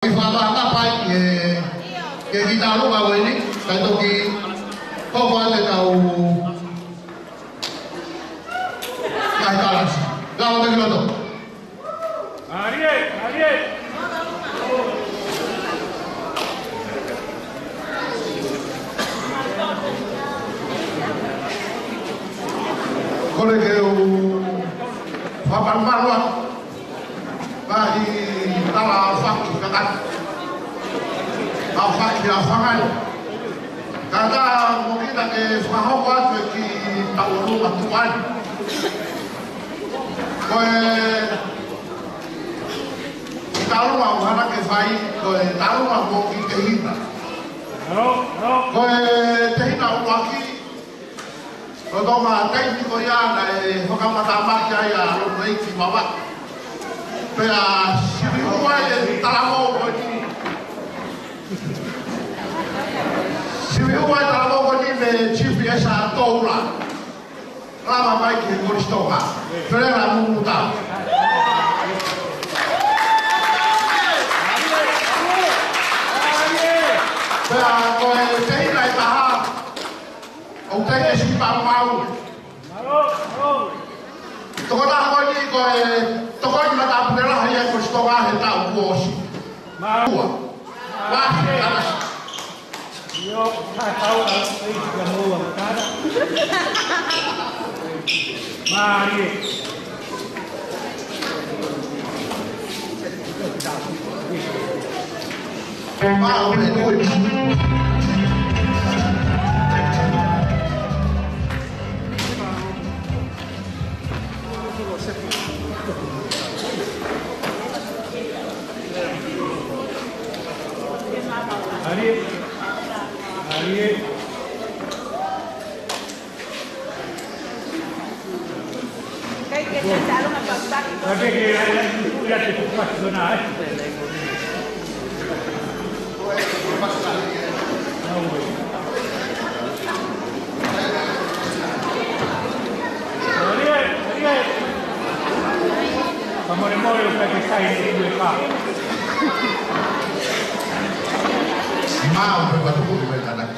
Iwhakakapai ke ki talo ka wini kai toki koko ate tau kai talas. Lawa te kiloto. Ariel. Kole ke u whapanmarua bahi tala whaki kakat. Au whaki a whangai. Kata mokita ke whahoko atu e ki tauru atuai. Koe tarunga uhana ke whai, koe tarunga moki te hita. Koe te hita uaki, koe tonga teiti ko iana e whakamata maki ai a rono eiki wawa. Pea siwi huai e taramo koe ni. Siwi huai taramo koe ni me chifi esa toura. Lama mai ki koristoka. Ferera mumuta. Pea koe te hita e taha. O te e si pāpau. Toko tā koe ni koe. Toko i mata apurela hai e koristoka he tau kuosi. Kua. Wahi karasi. Yo, tau a eiti ka moa makara. Mari. Mau me nui. Ariel. Perché che la ti faccio donare? Ariel. Amore muore perché stai in due fa. Mau me batu kudu me kanak.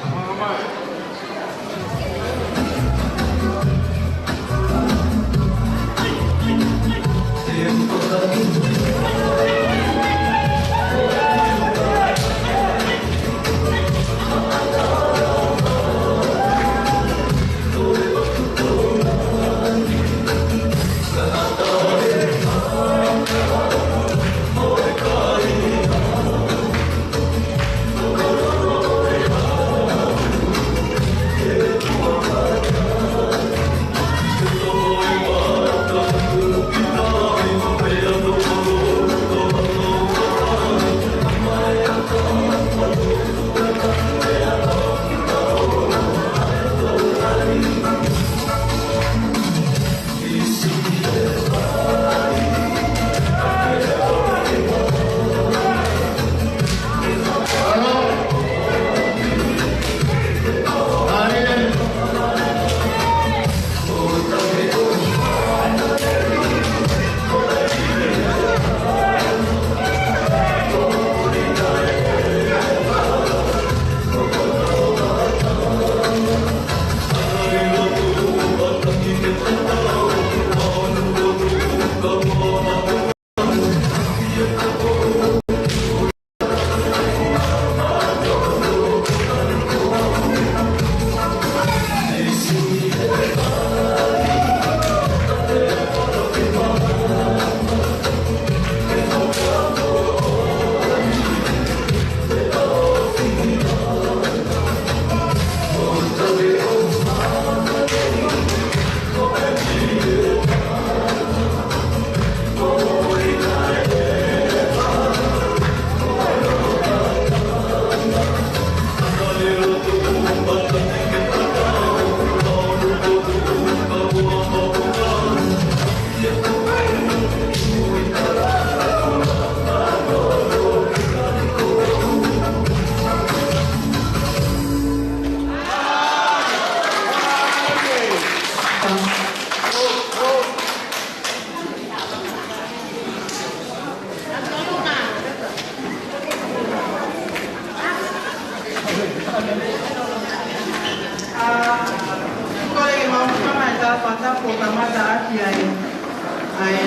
Kolegi mau kama ita pata po kama ta aki ay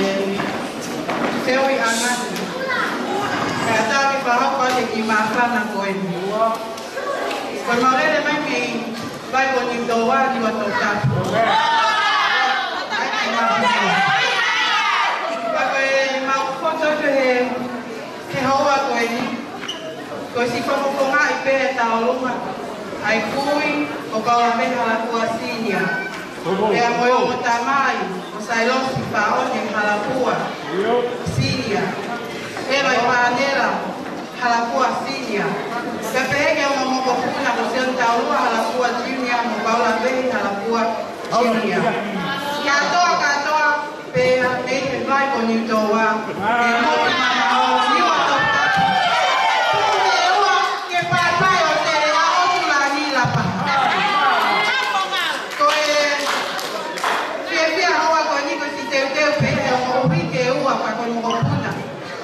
sewi angat. Kaya tabi parang ko di makam na ko ini. Kung mau le mai mi bai ko ni doa di wato ta. Ai mau foto ke hawa ko ini. Ko si ko ko ngai pe ta luma. Ai kui o kawa me hala kuasinia. Kaya mo yung matamay, o sa ilong si Paon yung halapua. Sinia. Pero ay panera, halapua sinia. Kapag yung mamukapuna ko siyang taulua halapua sinia, mo kaula behi halapua sinia. Katoa, pero may hibay ko nito wa. Mo mamao, niwa to.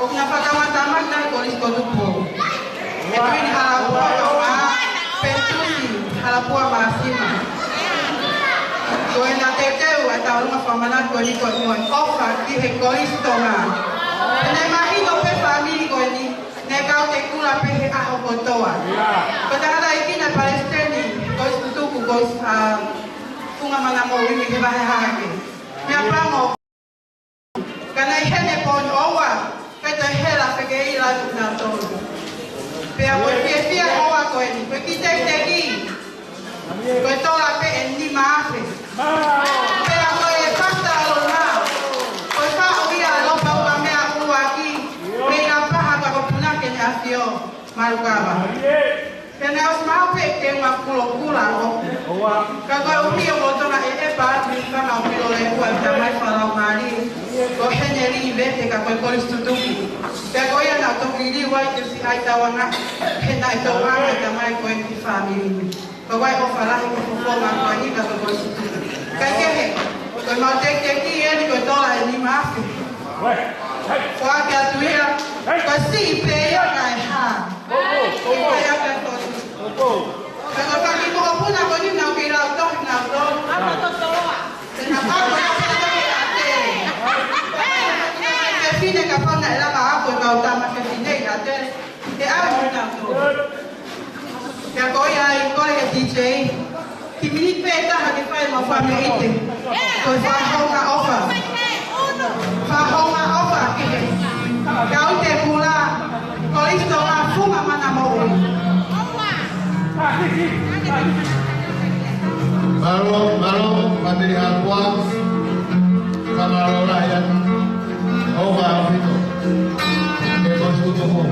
Kung napatama-tama na kolis ko tupo. Ito yung halapua pentusi, halapua masima. Kung nateteu at ang mga pamanan ko ni ofa di kolis to nga. Naimahin ko pe family ko ni nekau te kula pe aho ko toa. Kadang-kadang iki na Palestine kolis tutuku kolis kunga mga mo wimi kibahahake. Miapa mo kana ihene pon owa. Kata hela pegei la na todo. Pero porque fia oa ko ni, porque teki. Ko tola pe en ni mafe. Pero ko e pasta lo na. Ko fa oia lo pa wa me aku aquí. Me na pa ha ko puna ke ni afio marukaba. Kena os mau pe ke ma kulo kula o. Kaga o mi o tona e pa ni kana o pilo le ko ta mai fala mari. Ko heneri vete ka ko istutuki. Pero ya na to gili wai ke si ai tawana hena to ana ta mai ko en family. Ko wai o fala ko fo ma ko ni ka ko istutuki. Ka ke he. Ko ma te ki ni ko tola ni ma. Ko ka tuia. Ko si pe ya kai ha. Ko ya ka to. Kalau kami mau pun aku ni nak kira toh nak toh. Apa toh toh? Kenapa aku nak kira ate? Kefine kapal nak lama aku kau tak macam kefine ate. Dia apa nak toh? Ya kau ya DJ. Kimi peta hadi file mau family itu. Kau faham tak offer? Faham tak offer? Kau terpula. Kalau itu aku mana mau? Baru Mandiri Alpuan Kamaro Rakyat Oga Afriko Ekos Kutumu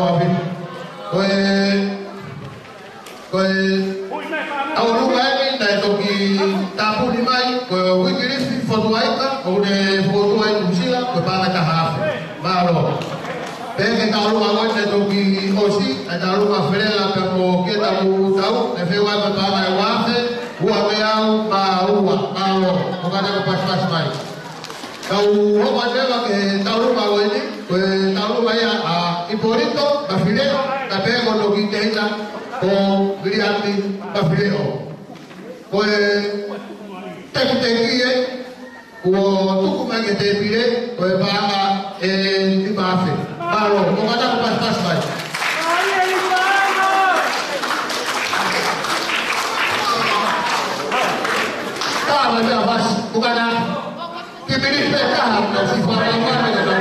api. Koe au lupa ini dai toki tapu ni mai ko wikiri si foto aika o de foto ai musila ko bana ka hafi. Malo. Bege talu awon dai toki osi, talu ka ferela ka mo ke talu tau, e fe wa ka bana e wafe, ua me au ma ua, malo. Ko kada ko pas mai. Kau hoba dela ke talu ma wini, ko talu mai a iporito, ka fileo, ka pego no ki teina. Ko biriati pafileo ko teki ko tuku mage te pile ko banga di bafe balo ko kada ko pas bai kala ya bas ko kada kibiri pe ka no si para mane da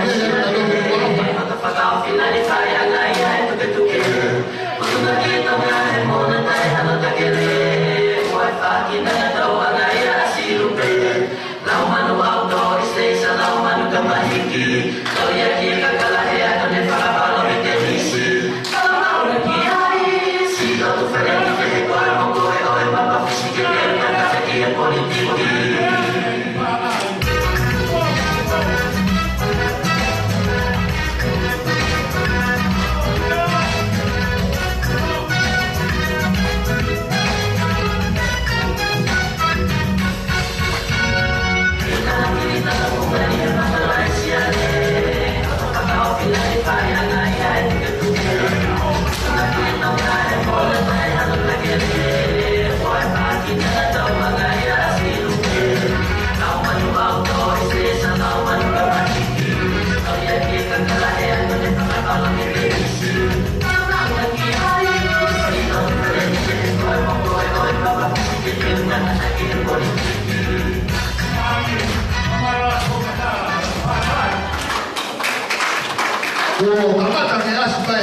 kamata ke aspa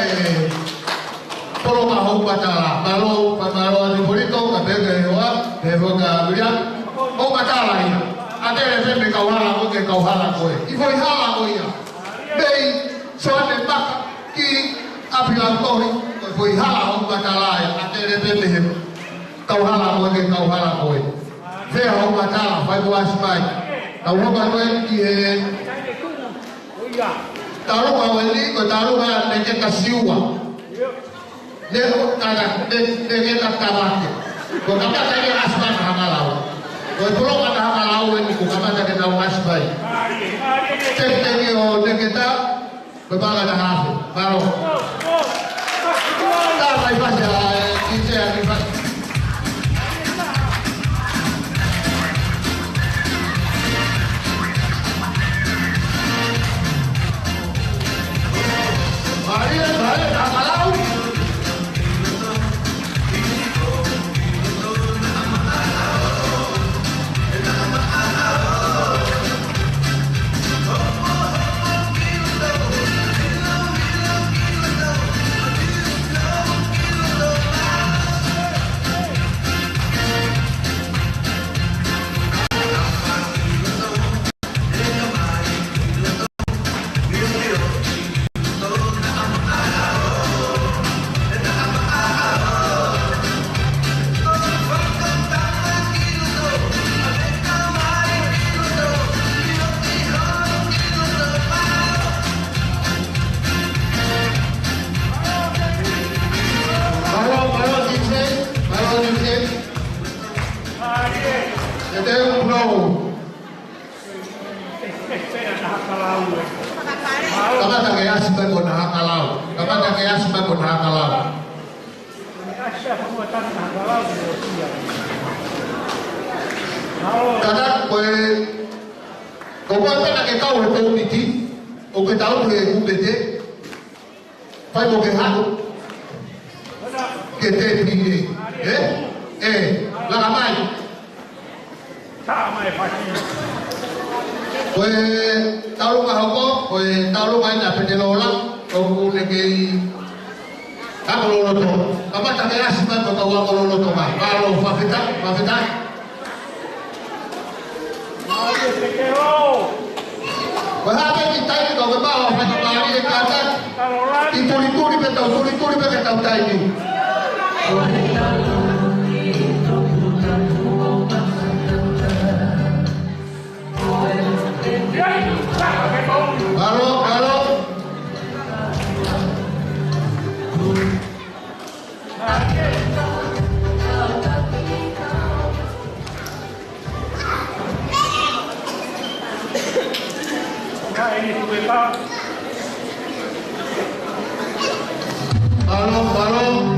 polo ka ho patala balo di bonito ka bege wa de boga bria o patala ina ate le fe ka wala ko ke ka wala ko i foi hala ko ia bei so ate baka ki apila ko ko foi hala ho patala ate le fe ka wala ko ke ka wala ko fe ho patala fa ko aspa ka ho ba ko ki taruh awali ko taruh ba neke kasiwa leo kada neke takabake ko kama tadi asman hamalau ko pulo kada hamalau ni ko kama tadi na asbai teke o neke ta bebala da hafi baro ta vai fazer dice aqui Kadang kau nak kita tahu itu o que tahu que UPT faz o que errado que te pide lá mais pues tahu mahoko pues tahu main na petelola o que ako loloto kapag tagayas man pagkawa ko loloto ba palo mafita Bahasa kita itu kalau bawa pada hari kata itu pe tau turi pe tau tai ni. Halo. Halo.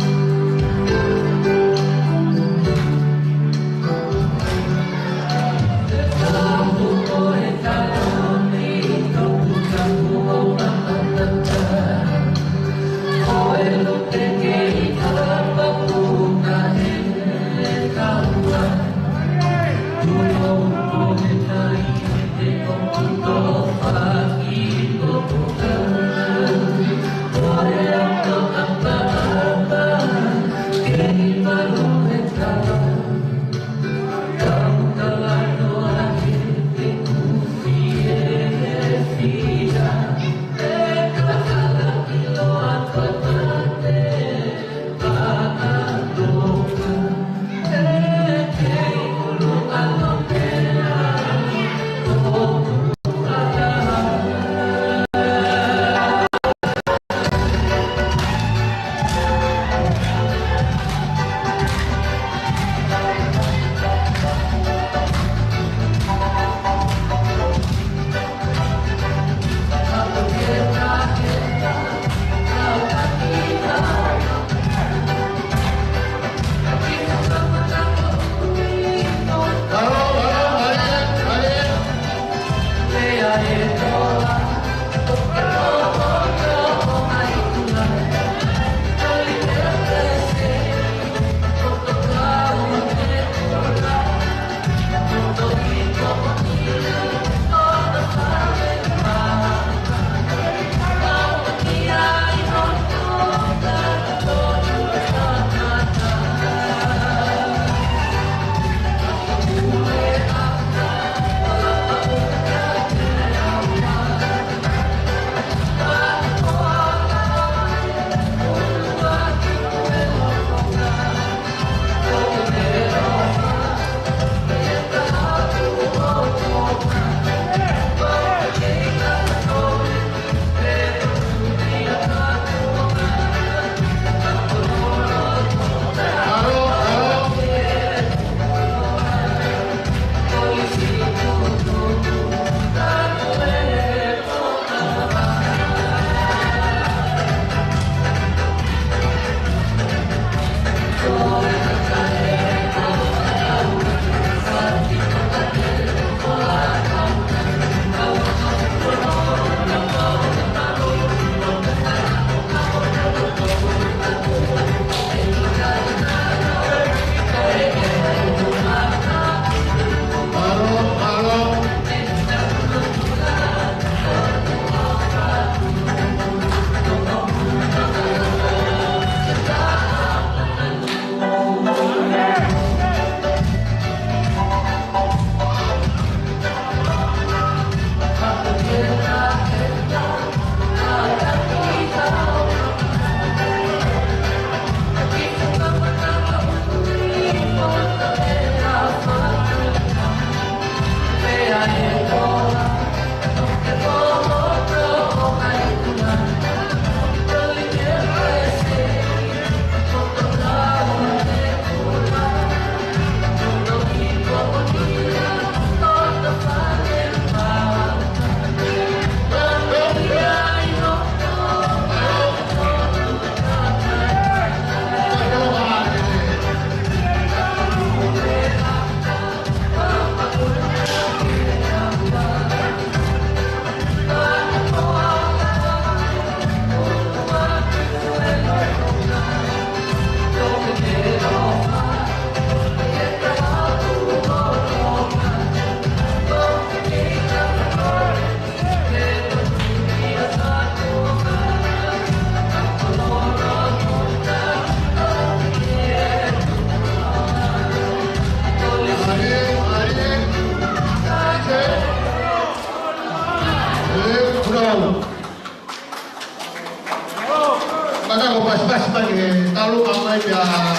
pas-pas bagi tahu apa yang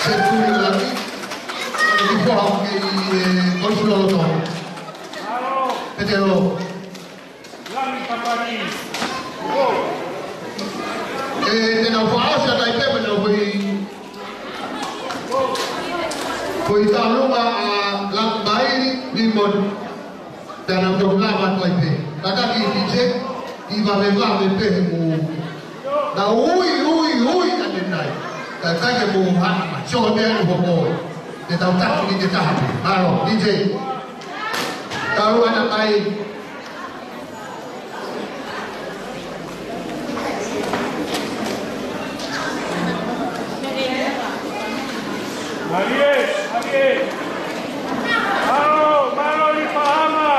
senturi lagi. Di bawah ke konsulat itu. Petero. Lami kapani. Tenang faham saya dah itu benar Koi tahu lang bayi limon dalam dolar koi pe. Kata dijek iba pe mu. Na ui kan nai. Kata ke mu ha coba dia bobo. Dia tahu tak ini dia tahu. Halo dijek. Tahu anak bayi. Ariel. Maro di Pahama.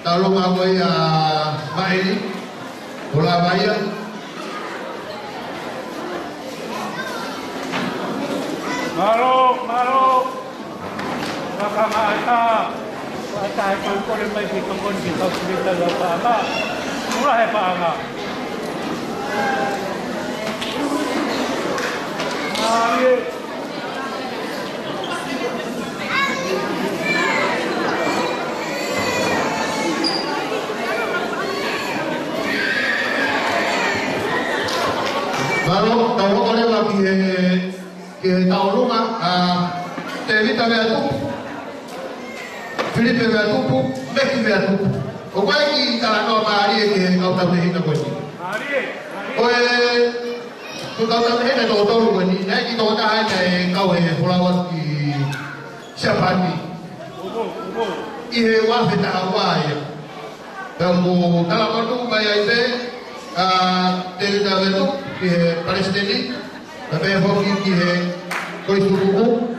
Kalau apa ya baik, bola bayar. Maro. Makamata. Atay ko rin may kitong kita sa Pahama. Mula Pahama. Ariel. Kalau oleh lagi tahu rumah, David ada tu, Philip ada tu, Becky ada tu. Kau lagi kalau hari ini kau tahu ni nak buat. Kau tahu ni nak tahu buat ni. Nanti kau tahu ni kau pulau di siapa ni? Ini wah kita awal ya. Kamu kalau kau tu bayar itu, David ada tu. Palestini, tapi hoki kihe koi tubuku,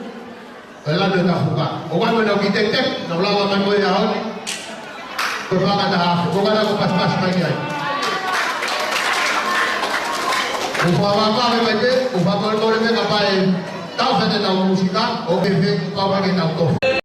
lalu dah buka. Orang mana kita tek, nak lawan kan boleh jauh ni. Berpakat dah, bukan aku pas-pas lagi. Upah apa macam, upah kalau boleh apa? Tahu saja tahu musik, okey, kau bagi tahu tu.